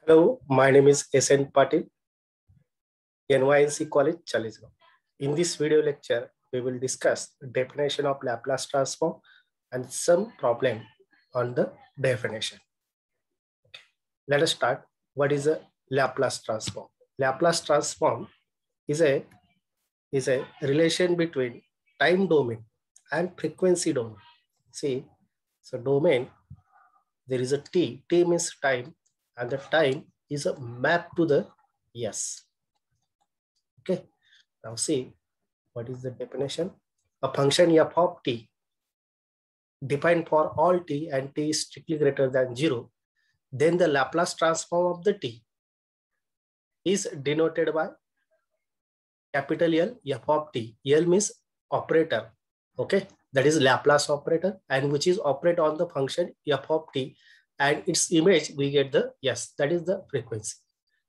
Hello, my name is S.N. Patil, NYNC College, Chalisgaon. In this video lecture, we will discuss definition of Laplace transform and some problem on the definition. Okay. Let us start. What is a Laplace transform? Laplace transform is a relation between time domain and frequency domain. See, so domain, there is a t. T means time, and the time is a map to the S. Okay. Now see, what is the definition? A function f of t defined for all t and t is strictly greater than 0, then the Laplace transform of the t is denoted by capital L, f of t. L means operator, okay? That is Laplace operator, and which is operate on the function f of t, and its image we get the S, that is the frequency.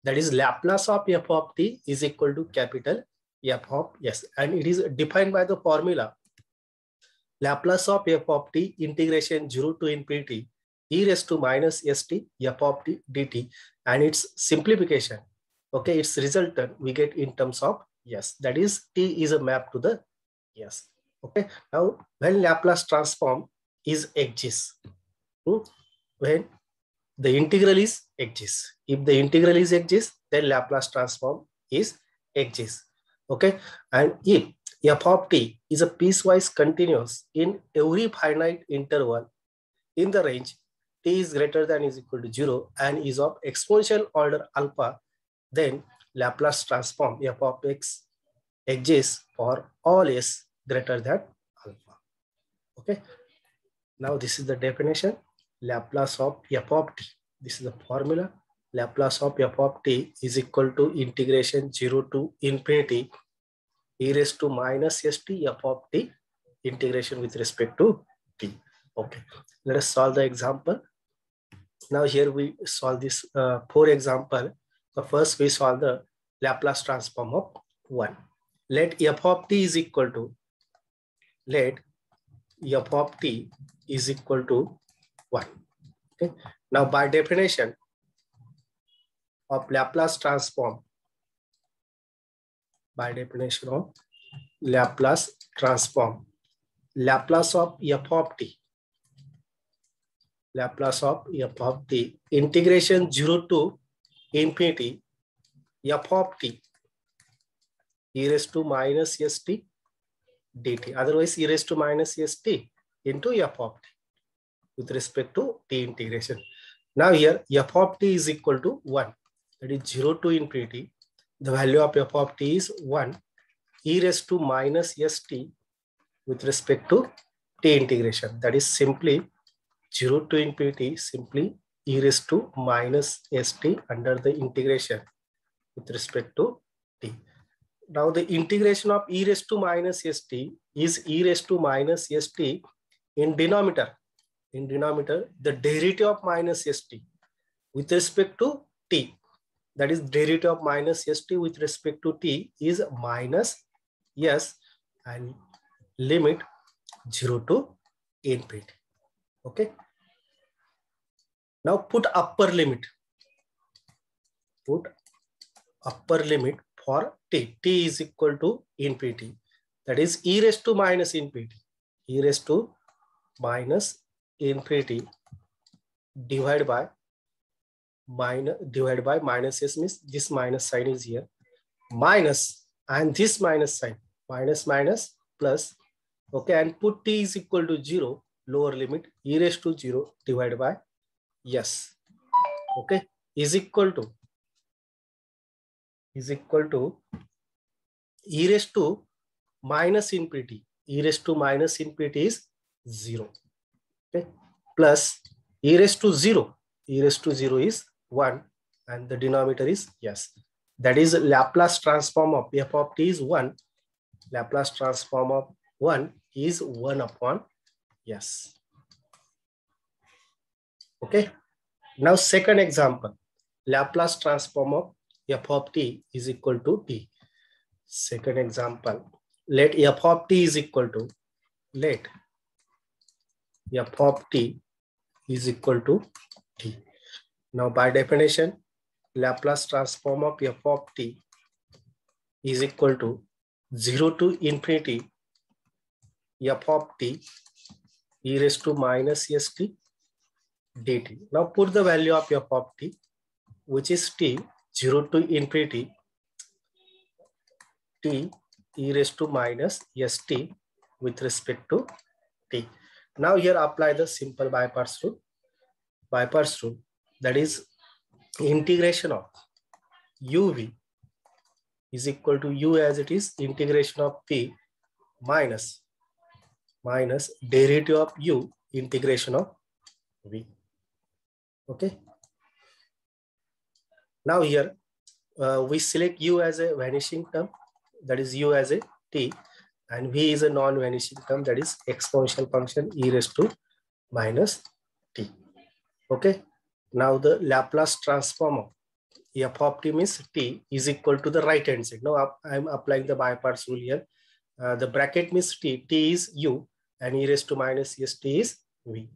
That is Laplace of f of t is equal to capital F of S, and it is defined by the formula Laplace of f of t integration 0 to infinity e raised to minus st f of t dt, and its simplification, okay, its resultant we get in terms of S, that is t is a map to the S. Okay, now when Laplace transform is exists, when the integral is exists, if the integral is exists, then Laplace transform is exists. Okay, and if f of t is a piecewise continuous in every finite interval in the range t is greater than is equal to 0 and is of exponential order alpha, then Laplace transform f of x exists for all s greater than alpha. Okay, now this is the definition. Laplace of f of t, this is the formula. Laplace of f of t is equal to integration 0 to infinity e raised to minus st f of t integration with respect to t. Okay, let us solve the example. Now here we solve this 4 example. So first we solve the Laplace transform of 1. Let f of t is equal to, let f of t is equal to 1. Okay. Now by definition of Laplace transform, by definition of Laplace transform, Laplace of f of t, Laplace of f of t integration 0 to infinity f of t e raised to minus st dt, otherwise e raised to minus st into f of t with respect to t integration. Now here f of t is equal to 1, that is 0 to infinity. The value of f of t is 1 e raised to minus st with respect to t integration. That is simply 0 to infinity, simply e raised to minus st under the integration with respect to t. Now the integration of e raised to minus st is e raised to minus st in denominator. In denominator, the derivative of minus st with respect to t, that is derivative of minus st with respect to t is minus s and limit 0 to infinity. Okay. Now put upper limit. Put upper limit for t. T is equal to infinity. That is e raised to minus infinity. E raised to minus infinity divided by minus s, means this minus sign is here, minus, and this minus sign, minus minus plus. Okay, and put t is equal to 0, lower limit e raised to 0 divided by s. Okay, is equal to e raised to minus infinity. E raised to minus infinity is 0. Okay, plus e raised to 0. E raised to 0 is 1 and the denominator is s. That is Laplace transform of f of t is 1. Laplace transform of 1 is 1 upon s. Okay. Now second example, Laplace transform of f of t is equal to t. Second example, let f of t is equal to, let f of t is equal to t. Now by definition, Laplace transform of f of t is equal to 0 to infinity f of t e raised to minus st dt. Now put the value of f of t, which is t 0 to infinity t e raised to minus st with respect to t. Now here apply the simple bypass rule. Bypass rule, that is integration of uv is equal to u as it is integration of p minus derivative of u integration of v. Okay. Now here we select u as a vanishing term, that is u as a t, and v is a non-vanishing term, that is exponential function e raised to minus t. Okay. Now the Laplace transform of f of t means t is equal to the right hand side. Now I'm applying the bypass rule here. The bracket means t is u, and e raised to minus st is v.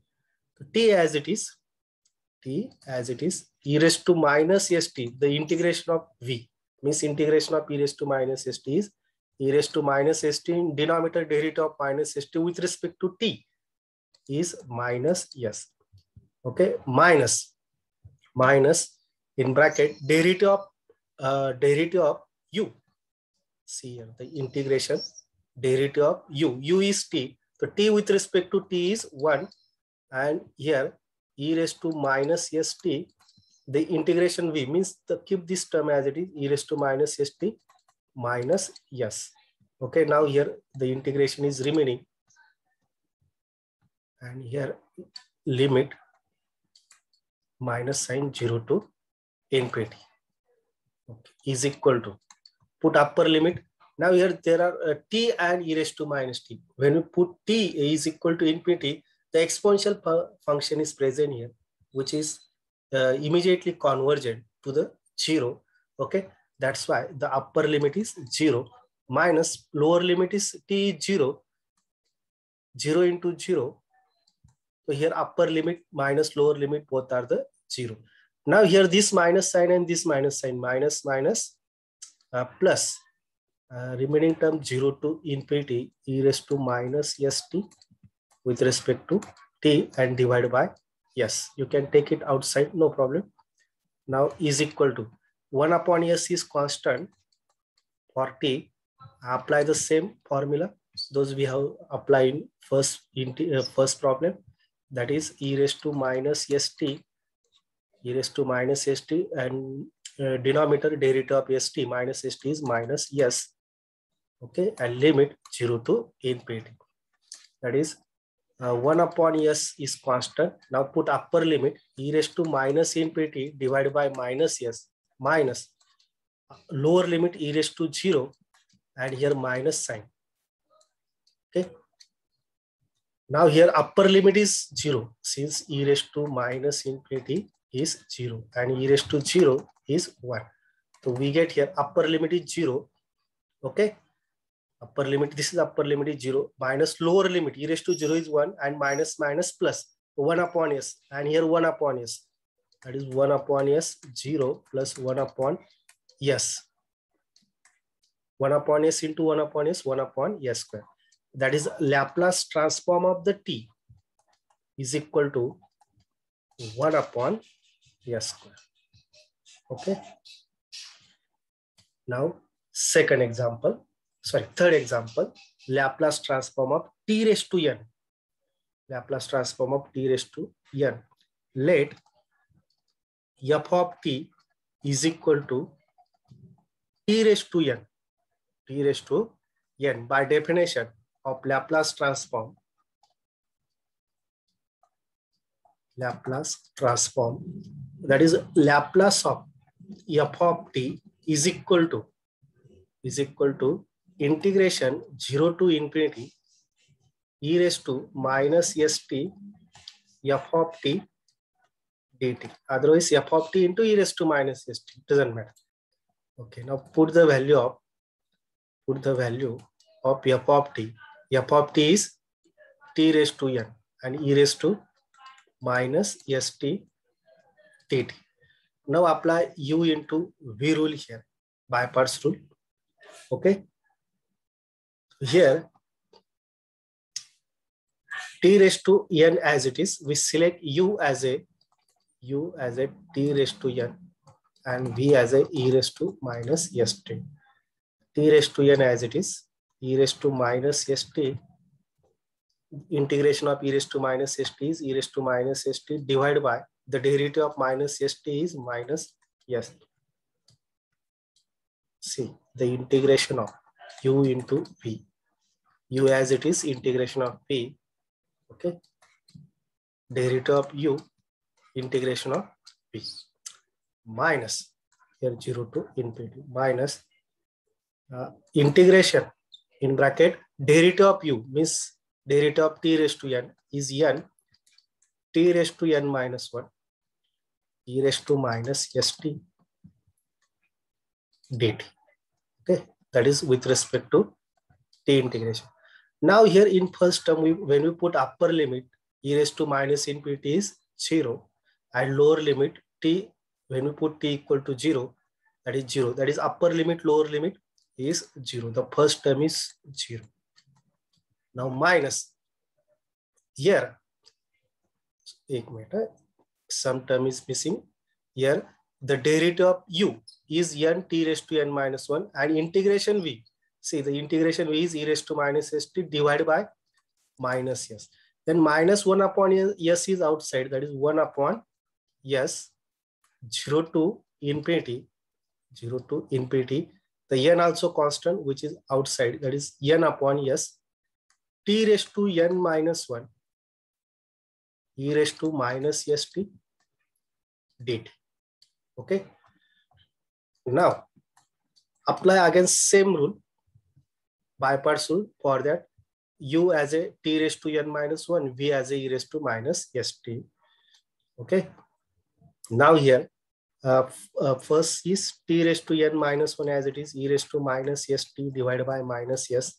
So t as it is, e raised to minus st, the integration of v means integration of e raised to minus st is e raised to minus st in denominator derivative of minus st with respect to t is minus s. Okay, minus in bracket derivative of u. See here the integration derivative of u is t. So t with respect to t is 1, and here e raised to minus st, the integration v means keep this term as it is, e raised to minus st minus s. Okay, now here the integration is remaining, and here limit minus sign 0 to infinity, okay, is equal to, put upper limit. Now here there are t and e raised to minus t. When we put t is equal to infinity, the exponential function is present here, which is immediately convergent to the 0. Okay, that's why the upper limit is 0 minus lower limit is t is 0, 0 into 0. So here upper limit minus lower limit both are the 0. Now here this minus sign and this minus sign, minus plus, remaining term 0 to infinity e raised to minus st with respect to t and divided by s. You can take it outside, no problem. Now is equal to 1 upon s is constant for t. Apply the same formula those we have applied in first problem, that is e raised to minus st, and denominator derivative of st minus st is minus s. Okay, and limit 0 to infinity, that is 1 upon s is constant. Now put upper limit e raised to minus infinity divided by minus s minus lower limit e raised to 0, and here minus sign. Okay. Now here upper limit is 0, since e raised to minus infinity is 0 and e raised to 0 is 1. So we get here upper limit is 0. Okay. Upper limit, this is upper limit is 0 minus lower limit e raised to 0 is 1 and minus plus 1 upon s, and here 1 upon s, that is 1 upon s 0 plus 1 upon s. 1 upon s into 1 upon s, 1 upon s square. That is Laplace transform of the t is equal to 1 upon s square. Okay. Now third example, Laplace transform of t raised to n. Laplace transform of t raised to n. Let f of t is equal to t raised to n. T raised to n by definition of Laplace transform. Laplace transform, that is Laplace of f of t is equal to integration 0 to infinity e raised to minus st f of t dt. Otherwise f of t into e raised to minus st, doesn't matter. Okay, now put the value of f of t. F of t is t raised to n and e raised to minus st dt. Now apply u into v rule here, by parts rule. Okay. Here, t raised to n as it is, we select u as a t raised to n and v as a e raised to minus st. T raised to n as it is, e raised to minus st, integration of e raised to minus st is e raised to minus st divided by the derivative of minus st is minus s. See the integration of u into v. U as it is, integration of v. Okay. Derivative of u, integration of v. Minus here 0 to infinity minus integration in bracket derivative of u means derivative of t raised to n is n, t raised to n minus 1 e raised to minus st dt. Okay, that is with respect to t integration. Now here in first term, when we put upper limit e raised to minus infinity is 0 and lower limit t, when we put t equal to 0, that is 0. That is upper limit, lower limit is 0. The first term is 0. Now minus here, some term is missing here. The derivative of u is n t raised to n minus 1 and integration v. See the integration v is e raised to minus st divided by minus s. Then minus 1 upon s is outside, that is 1 upon s, 0 to infinity, 0 to infinity. The n also constant which is outside, that is n upon s, t raised to n minus 1, e raised to minus st dt. Okay. Now apply again same rule, by parts rule. For that, u as a t raised to n minus 1, v as a e raised to minus st. Okay. Now here, first is t raised to n minus 1 as it is, e raised to minus st divided by minus s.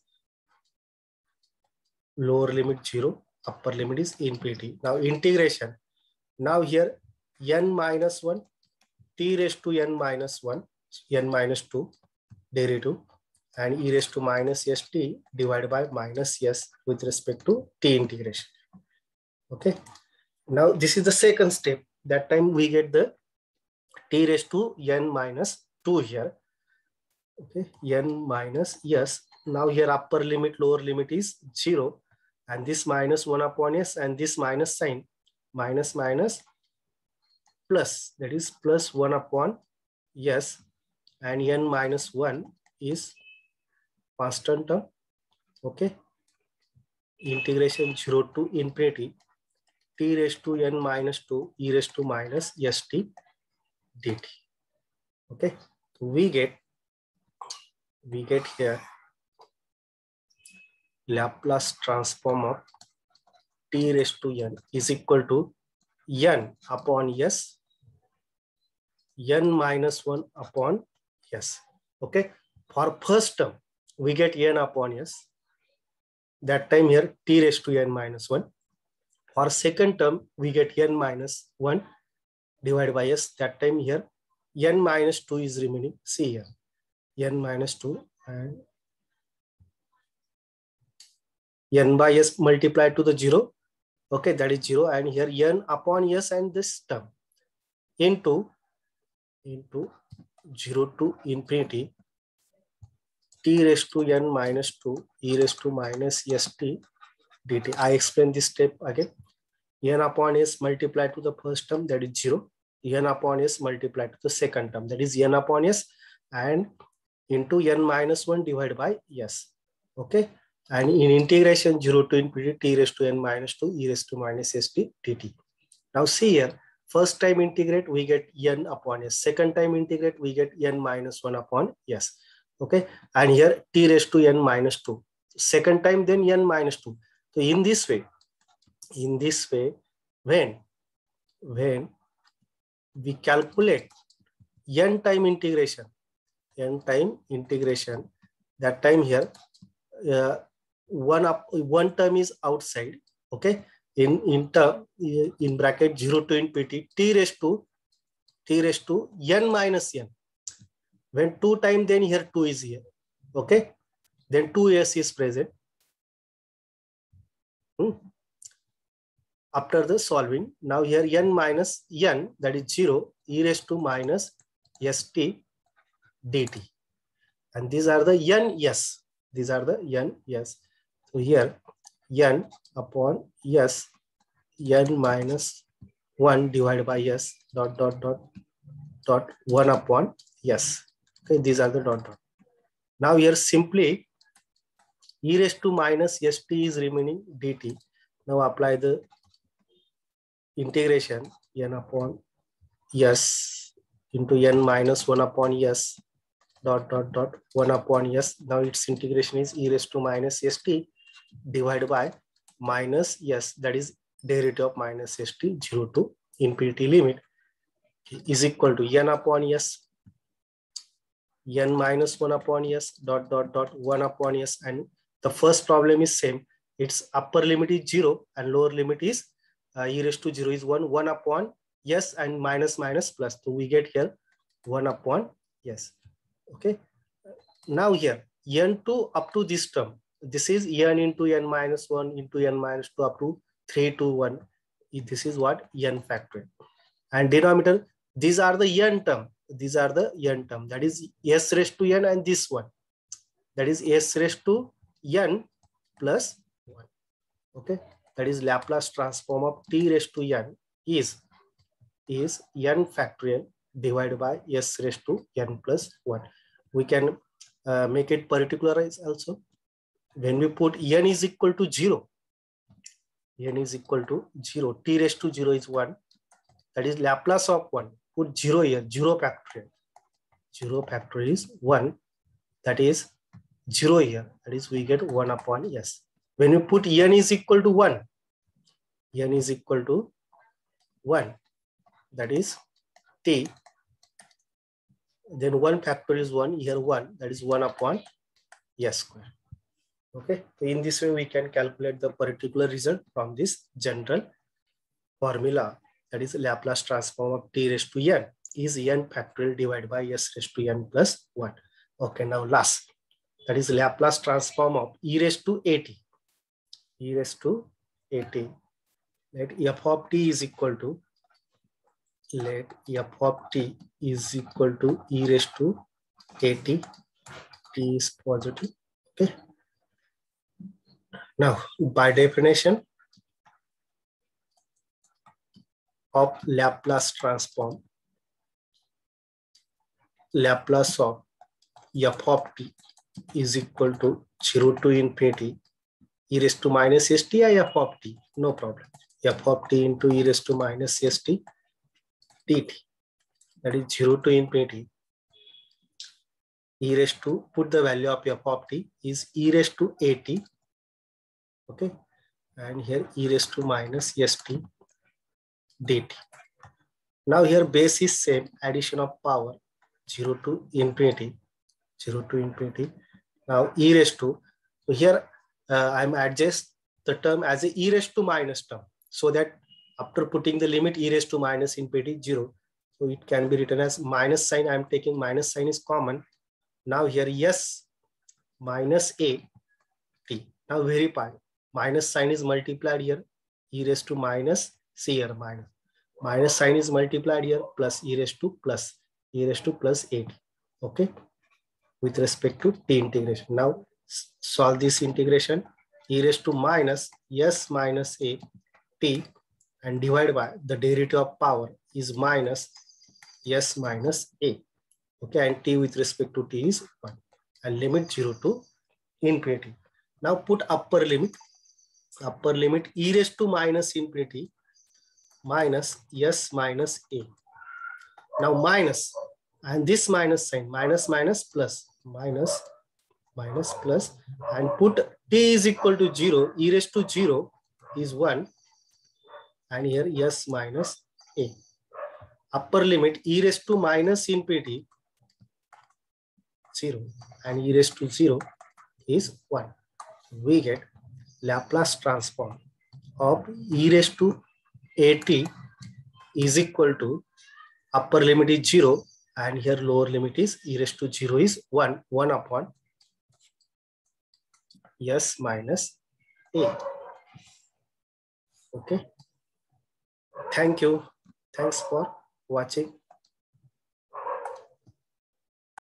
Lower limit 0, upper limit is infinity. Now integration. Now here n minus 1, t raised to n minus 1, n minus 2 derivative and e raised to minus st divided by minus s with respect to t integration. Okay. Now this is the second step. That time we get the t raised to n minus 2 here. Okay, n minus s. Now here upper limit, lower limit is 0 and this minus 1 upon s and this minus sign, minus minus plus, that is plus 1 upon s and n minus 1 is constant term. Okay, integration 0 to infinity t raised to n minus 2 e raised to minus st dt. Okay, so we get here Laplace transform of t raised to n is equal to n upon s, n minus 1 upon s. Okay, for first term we get n upon s. That time here t raised to n minus 1. For second term we get n minus 1 divided by s. That time here n minus 2 is remaining. See here, n minus 2 and n by s multiplied to the 0. Okay, that is 0 and here n upon s and this term into 0 to infinity t raised to n minus 2 e raised to minus st dt. I explain this step again. N upon s multiplied to the first term, that is 0. N upon s multiplied to the second term, that is n upon s and into n minus 1 divided by s. Okay, and in integration 0 to infinity t raised to n minus 2 e raised to minus st dt. Now see here, first time integrate we get n upon s, second time integrate we get n minus 1 upon s. Okay, and here t raised to n minus 2, second time then n minus 2. So in this way, when we calculate n time integration, that time here one term is outside. Okay, in bracket 0 to infinity t raised to t raised to n minus n. When 2 times, then here 2 is here. Okay. Then 2s is present. After the solving, now here n minus n, that is 0, e raised to minus st dt. And these are the n s. These are the n s. So here n upon s, n minus 1 divided by s dot 1 upon s. Okay, these are the dot. Now here simply e raised to minus st is remaining dt. Now apply the integration n upon s into n minus 1 upon s dot 1 upon s. Now its integration is e raised to minus st divided by minus s, that is derivative of minus st 0 to infinity limit, is equal to n upon s, n minus 1 upon s dot 1 upon s. And the first problem is same. Its upper limit is 0 and lower limit is e raised to 0 is 1 upon s and minus plus. So we get here 1 upon s. Okay. Now here n2 up to this term. This is n into n minus 1 into n minus 2 up to 3 to 1. This is what n factorial. And denominator, these are the n term. These are the n term. That is s raised to n and this one. That is s raised to n plus 1. Okay. That is Laplace transform of t raised to n is n factorial divided by s raised to n plus 1. We can make it particularize also. When we put n is equal to 0, n is equal to 0, t raised to 0 is 1. That is Laplace of 1. Put 0 here, 0 factorial. 0 factorial is 1. That is 0 here. That is we get 1 upon s. When you put n is equal to 1, n is equal to 1. That is t. Then 1 factor is 1, here 1, that is 1 upon s square. Okay, so in this way we can calculate the particular result from this general formula, that is Laplace transform of t raised to n is n factorial divided by s raised to n plus 1. Okay, now last, that is Laplace transform of e raised to at. E raised to at. Let f of t is equal to, let f of t is equal to e raised to at. T is positive. Okay. Now, by definition of Laplace transform, Laplace of f of t is equal to 0 to infinity e raised to minus st or f of t, no problem. F of t into e raised to minus st dt, that is 0 to infinity e raised to, put the value of f of t is e raised to at. Okay, and here e raised to minus st dt. Now here base is same, addition of power 0 to infinity, 0 to infinity. Now e raised to, so here I'm adjust the term as a e raised to minus term, so that after putting the limit e raised to minus infinity 0, so it can be written as minus sign. I'm taking minus sign is common. Now here s minus a t. Now verify. Minus sign is multiplied here, e raised to minus, c here minus sign is multiplied here, plus e raised to plus, e raised to plus 8. Okay, with respect to t integration. Now solve this integration, e raised to minus s minus a t, and divide by the derivative of power is minus s minus a. Okay, and t with respect to t is 1, and limit 0 to infinity. Now put upper limit e raised to minus infinity minus s minus a. Now minus, and this minus sign, minus plus, minus plus, and put t is equal to 0, e raised to 0 is 1, and here s minus a. Upper limit e raised to minus infinity 0, and e raised to 0 is 1. We get Laplace transform of e raised to at is equal to upper limit is 0 and here lower limit is e raised to 0 is 1 upon s minus a. Okay. Thank you. Thanks for watching.